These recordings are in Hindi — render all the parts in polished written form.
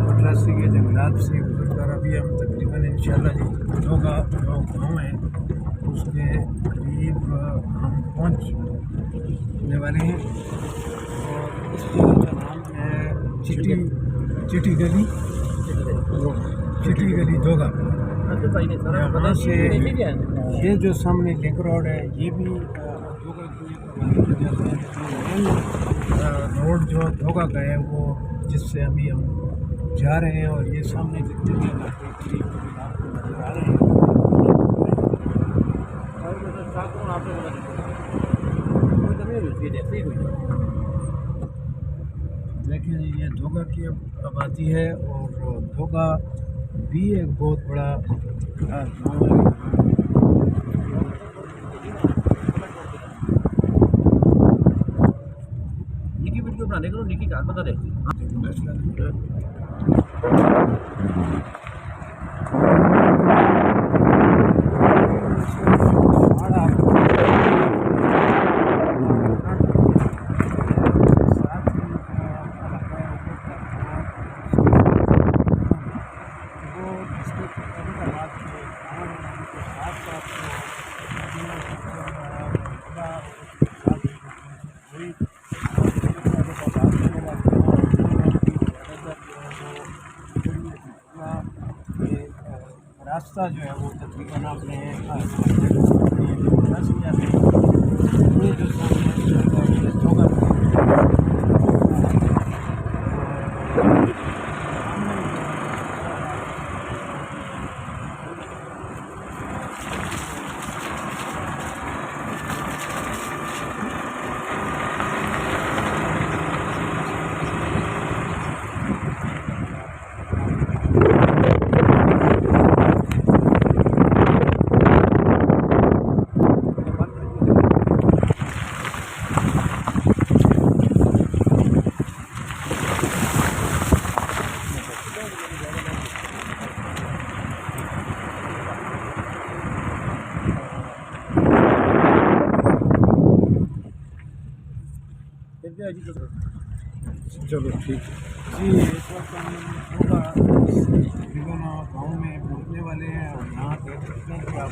मद्रासी के जंगलात से गुजरकर अभी हम तकरीबन इंशाल्लाह जी दोगा जो गाँव है उसके करीब हम पहुँचने वाले हैं। और इस जगह का नाम है चिटी गली दोगा। यहाँ से ये जो सामने लिंक रोड है ये भी दोगा की मेन रोड जो दोगा का है वो जिससे अभी हम जा रहे हैं। और ये सामने जितने भी इलाके करीब आपको नजर आ रहे हैं देखिए ये दोगा की आबादी है। और दोगा भी एक बहुत बड़ा गाँव है। निकी वीडियो बनाने करो निकी कार बता दे। रास्ता जो है वो तकरीबन आपने ये जो चलो ठीक जी। इस वक्त हम होगा तकरीबन गाँव में पहुँचने वाले हैं। और यहाँ देख सकते हैं कि आप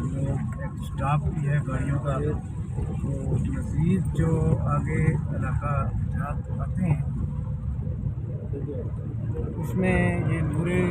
लोग एक स्टाफ भी है गाड़ियों का। तो मज़ीद जो आगे इलाका आते हैं उसमें ये नूरे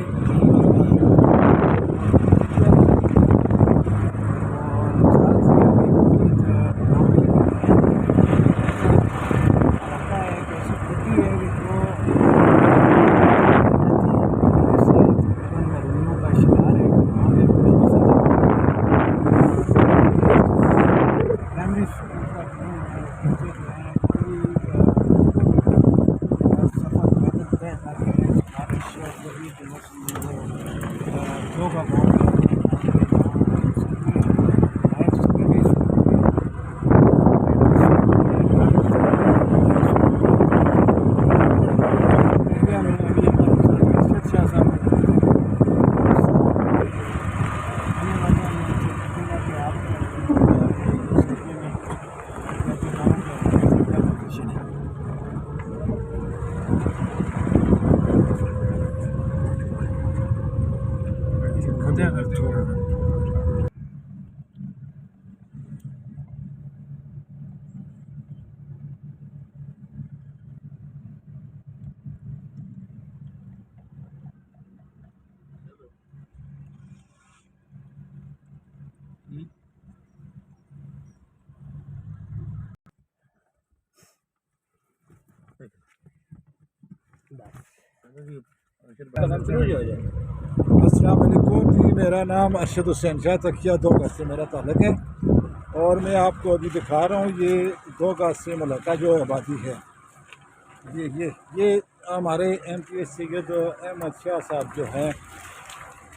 अस्सलाम वालेकुम जी। मेरा नाम अरशद हुसैन शाह तकिया दोगा से मेरा ताल्लुक़ है। और मैं आपको अभी दिखा रहा हूँ ये दोगा से मुल्का जो आबादी है। ये हमारे MPA सैयद अहमद शाह साहब जो हैं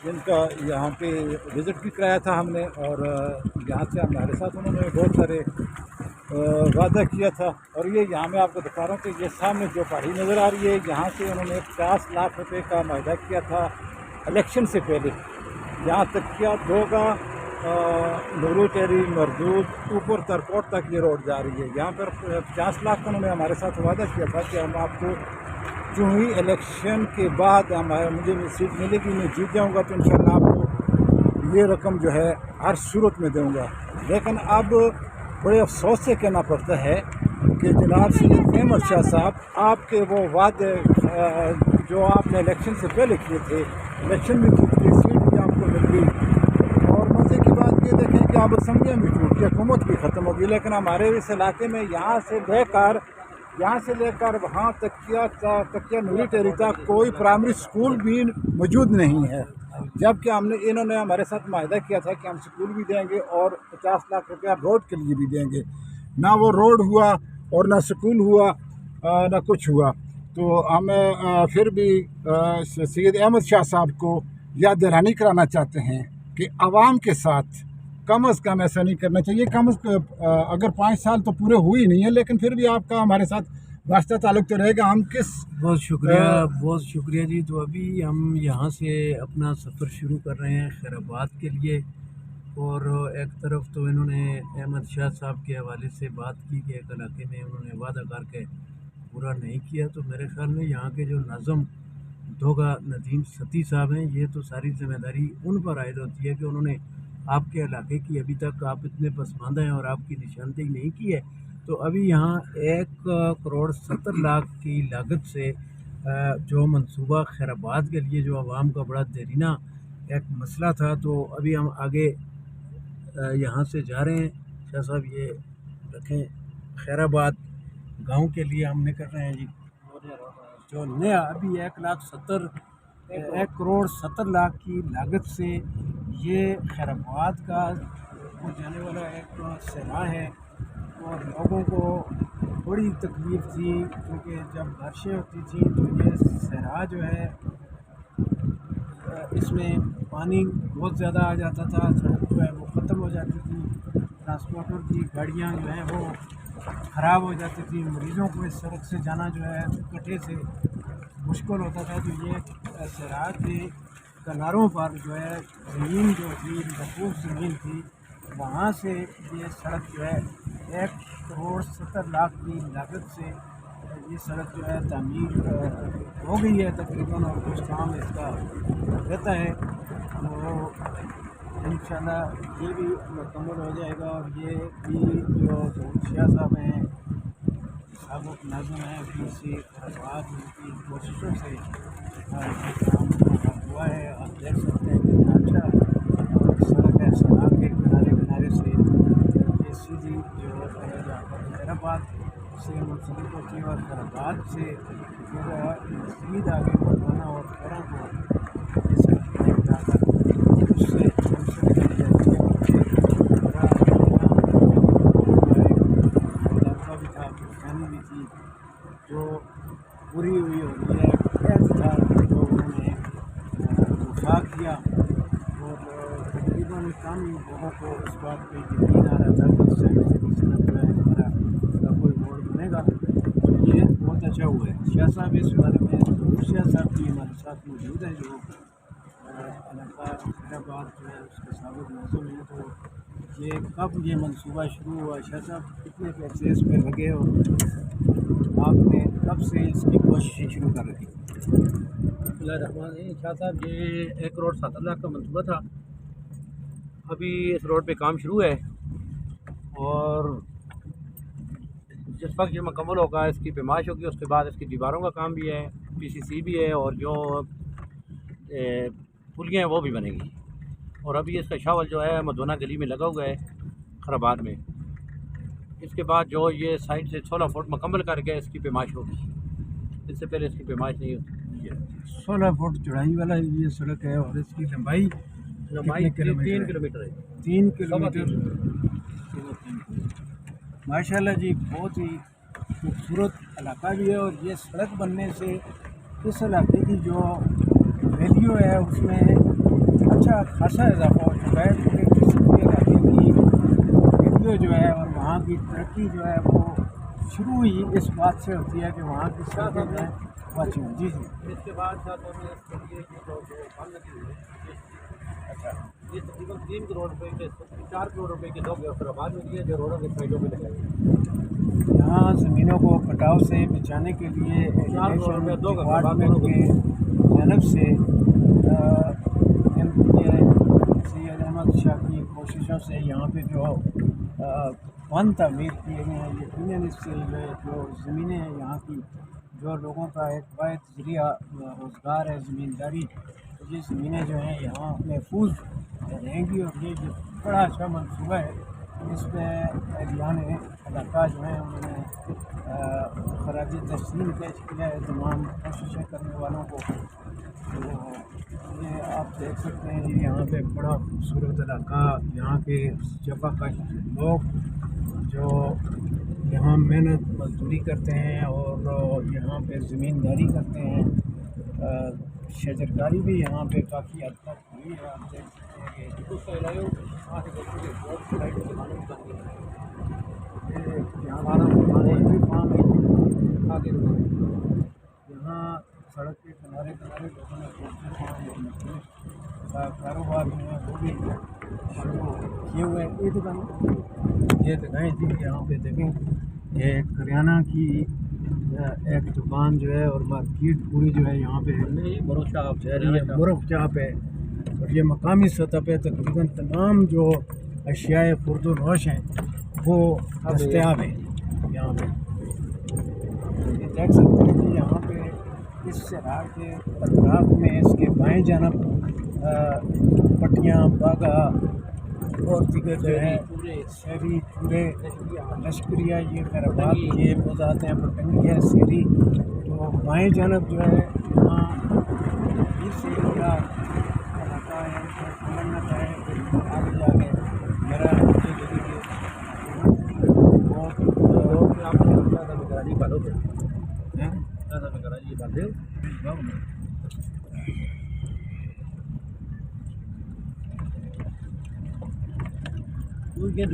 जिनका यहाँ पे विज़िट भी कराया था हमने। और यहाँ से हमारे साथ उन्होंने बहुत सारे वादा किया था। और ये यहाँ मैं आपको दिखा रहा हूँ कि ये सामने जो पहाड़ी नज़र आ रही है यहाँ से उन्होंने 50 लाख रुपए का वादा किया था इलेक्शन से पहले। यहाँ तक क्या दोगा नूरी टेरी मरदूद ऊपर तरकोट तक ये रोड जा रही है। यहाँ पर 50 लाख का उन्होंने हमारे साथ वादा किया था कि हम आपको जो ही इलेक्शन के बाद मुझे सीट मिलेगी, मैं जीत जाऊँगा तो इंशाल्लाह आपको ये रकम जो है हर सूरत में दूँगा। लेकिन अब बड़े अफसोस से कहना पड़ता है कि जनाब सैयद अहमद शाह साहब, आपके वो वादे जो आपने इलेक्शन से पहले किए थे, इलेक्शन में जीत गई, सीट भी आपको मिल गई, और मज़े की बात ये देखें कि अब असम्बलियाँ भी टूट गई, हुकूमत भी ख़त्म हो गई, लेकिन हमारे इस इलाके में यहाँ से लेकर वहाँ तकिया नूरी टेरी तक कोई प्राइमरी स्कूल भी मौजूद नहीं है। जबकि इन्होंने हमारे साथ माहिदा किया था कि हम स्कूल भी देंगे और 50 लाख रुपया रोड के लिए भी देंगे। ना वो रोड हुआ और ना स्कूल हुआ, ना कुछ हुआ। तो हम फिर भी सैयद अहमद शाह साहब को याद दहानी कराना चाहते हैं कि आवाम के साथ कम अज़ कम ऐसा नहीं करना चाहिए। अगर 5 साल तो पूरे हुए ही नहीं है, लेकिन फिर भी आपका हमारे साथ वास्ता ताल्लुक़ तो रहेगा। हम किस बहुत शुक्रिया जी। तो अभी हम यहाँ से अपना सफ़र शुरू कर रहे हैं खैराबाद के लिए, और एक तरफ तो इन्होंने अहमद शाह साहब के हवाले से बात की कि एक इलाके में उन्होंने वादा करके पूरा नहीं किया। तो मेरे ख्याल में यहाँ के जो नाज़म दोगा नदीम सती साहब हैं, ये तो सारी ज़िम्मेदारी उन पर आयद होती है कि उन्होंने आपके इलाके की अभी तक आप इतने पसमानदा हैं और आपकी निशानदेही नहीं की है। तो अभी यहाँ 1,70,00,000 की लागत से जो मंसूबा खैराबाद के लिए जो आवाम का बड़ा देरीना एक मसला था, तो अभी हम आगे यहाँ से जा रहे हैं। शाह साहब ये रखें, खैराबाद गांव के लिए हम निकल रहे हैं जी। जो नया अभी 1,70,00,000 की लागत से ये खैराबाद का को जाने वाला एक सहरा है, और लोगों को बड़ी तकलीफ़ थी क्योंकि जब बारिशें होती थी तो ये सहरा जो है इसमें पानी बहुत ज़्यादा आ जाता था, सड़क जो है वो ख़त्म हो जाती थी, ट्रांसपोर्टर की गाड़ियाँ जो हैं वो ख़राब हो जाती थी, मरीज़ों को इस सड़क से जाना जो है कटे से मुश्किल होता था। तो ये सहरा के किनारों पर जो है ज़मीन जो थी, महफूज ज़मीन थी, वहाँ से ये सड़क जो है 1,70,00,000 की लागत से ये सड़क जो है तामीर हो गई है तकरीबन, और कुछ काम इसका रहता है। तो इंशाल्लाह ये भी मुकम्मल हो जाएगा। और ये भी जो शाह साहब हैं, साबुक नाज़िम हैं पीसी खैराबाद, उनकी कोशिशों से काम हुआ है। आप देख सकते हैं कितना अच्छा सड़क है, सड़क के किनारे से ये सीधी जो है खैराबाद से मुंसलिक होती है, और खैराबाद से फिर मज़ीद आगे बढ़ाना और खैरा को उससे भी था, परेशानी भी थी जो पूरी हुई होती है, कैद था जो उन्होंने वफा किया, और तकरीबन कम लोगों को इस बात पर यकीन आ रहा था कि इससे जो है हमारा कोई रोड बनेगा। तो ये बहुत अच्छा हुआ है। शाह साहब इस बारे में शाह साहब भी हमारे साथ मौजूद है, जो इलाका खैराबाद जो है उसके साबिक़ नाज़िम हैं। तो ये कब ये मंसूबा शुरू हुआ, शाह साहब कितने पैसे इस पर लगे और आपने कब से इसकी कोशिशें शुरू कर रखी? शाह साहब ये 1,70,00,000 का मंसूबा था। अभी इस रोड पे काम शुरू है, और जिस वक्त ये मुकम्मल होगा इसकी पैमाइश होगी, उसके बाद इसकी दीवारों का काम भी है, PCC भी है, और जो पुलियाँ हैं वो भी बनेगी। और अभी इसका शावल जो है मदोना गली में लगा हुआ है खैराबाद में। इसके बाद जो ये साइड से 16 फुट मुकम्मल करके इसकी पैमाइश होगी, इससे पहले इसकी पैमाइश नहीं होती है। 16 फुट चौड़ाई वाला ये सड़क है, और इसकी लंबाई 3 किलोमीटर है। 3 किलोमीटर। माशाल्लाह जी, बहुत ही खूबसूरत इलाका भी है, और ये सड़क बनने से इस इलाके की जो वैल्यू है उसमें अच्छा खासा इजाफा हो चुका है, क्योंकि किसी भी इलाके की वैल्यू जो है और वहाँ की तरक्की जो है वो शुरू ही इस बात से होती है कि वहाँ की सड़कें जो है वो अच्छी हों। जी जी। इसके बाद इसके लिए ये जो बंद लगी हुई है, अच्छा, ये तकरीबन 3 करोड़ रुपए के 4 करोड़ रुपए के 2 गैरफराबाद में दिए जो रोडों के साइडों पे लगाए। यहाँ ज़मीनों को कटाव से बचाने के लिए 4 करोड़ रुपए 2 डिपार्टमेंट के जानब से सैयद अहमद शाह की कोशिशों से यहाँ पे जो वन तामीर किए गए हैं, यकीनन इससे जो ज़मीनें हैं यहाँ की, जो लोगों का एक वाहिद ज़रिया रोज़गार है ज़मींदारी, तो ये ज़मीनें जो हैं यहाँ महफूज रहेंगी। और ये जो बड़ा अच्छा मनसूबा है, इसमें अहलियान इलाका जो हैं उन्होंने खराज तहसीन पेश किया है तमाम कोशिशें करने वालों को। तो ये आप देख सकते हैं जी, यहाँ पे बड़ा खूबसूरत इलाका, यहाँ के जफाकश लोग जो यहाँ मेहनत मजदूरी करते हैं और यहाँ पे ज़मींदारी करते हैं, शजरकारी भी यहाँ पे काफ़ी हद तक हुई है। आप देख सकते हैं कि यहाँ सड़क के किनारे किनारे लोगों ने कारोबार जो है वो भी शुरू किए हुए हैं। ये दुकानें थी, यहाँ पे देखें कि करियाना की एक दुकान जो है और मार्केट पूरी जो है यहाँ पे बरोच शॉप बर्फ़ चाप है। और ये मकामी सतह पे तकरीबन तमाम जो अशियाए खुर्दोनोश हैं वो दस्तयाब हैं यहाँ पे। ये देख सकते हैं कि यहाँ पे इस शहर के अतराफ में इसके बाएं जानब पट्टियाँ, बागा और दिगर जो है शहरी चूड़े, लश्करिया, ये खैराबाद ये जाते हैं, पटंगिया, शहरी। तो बाएं जानब जो है यहाँ से इलाका है, समझना चाहे तो आगे जाके मेरा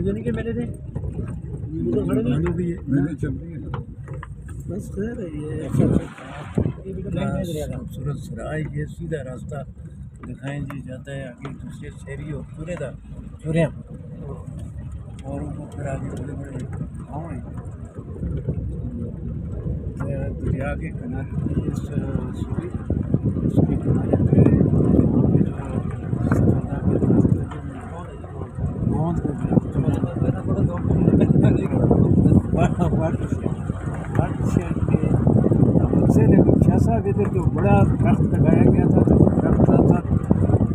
नहीं के मेले थे बस खैर ये खूबसूरत सराय, ये सीधा रास्ता दिखाएं जी जाता है आगे दूसरे शहरी और चूरिया और वो फिर आगे बड़े बड़े गाँव हैं। दरिया के किनारे इसके किनारे पे इधर जो बड़ा दरख्त लगाया गया था, तो दरख्त था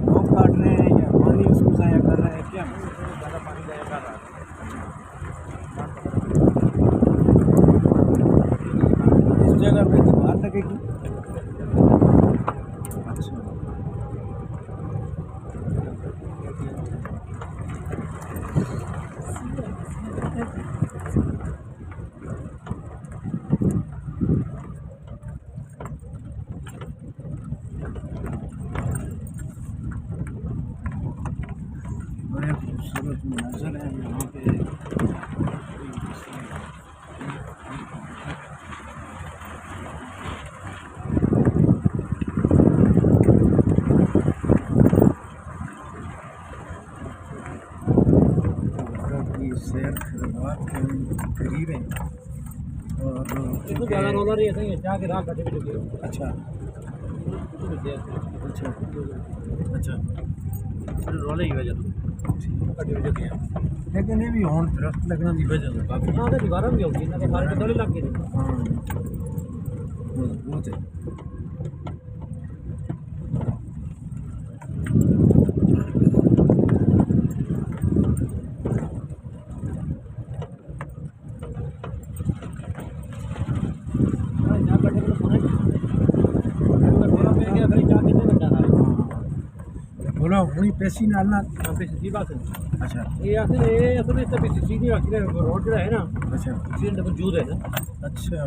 लोग काट रहे हैं या पानी उसको ज़ाया कर रहे हैं, क्या ज़्यादा पानी ज़ाया कर रहा है। इस जगह पे दीवार लगेगी। बड़े खूबसूरत मंजर है यहाँ पे। सैर खैराबाद के करीब है और ज़्यादा रोलर ही है के रात बैठे अच्छा अच्छा अच्छा रोले ही वजह लेकिन ये भी हूँ दरख्त लगने की वजह से काफ़ी हाँ तो दीवार भी होगी ना, सारे दौड़े लग गए हाँ मजबूत है। बोलो हुई पैसी नालना सीधी बात है। अच्छा ये असल सीधी रोड जो है ना, अच्छा वजूद है ना। अच्छा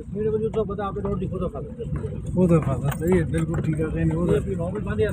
वजूद तो बता आपने रोड लिखो तो खुद हिफाजत ये बिल्कुल ठीक है। बांधे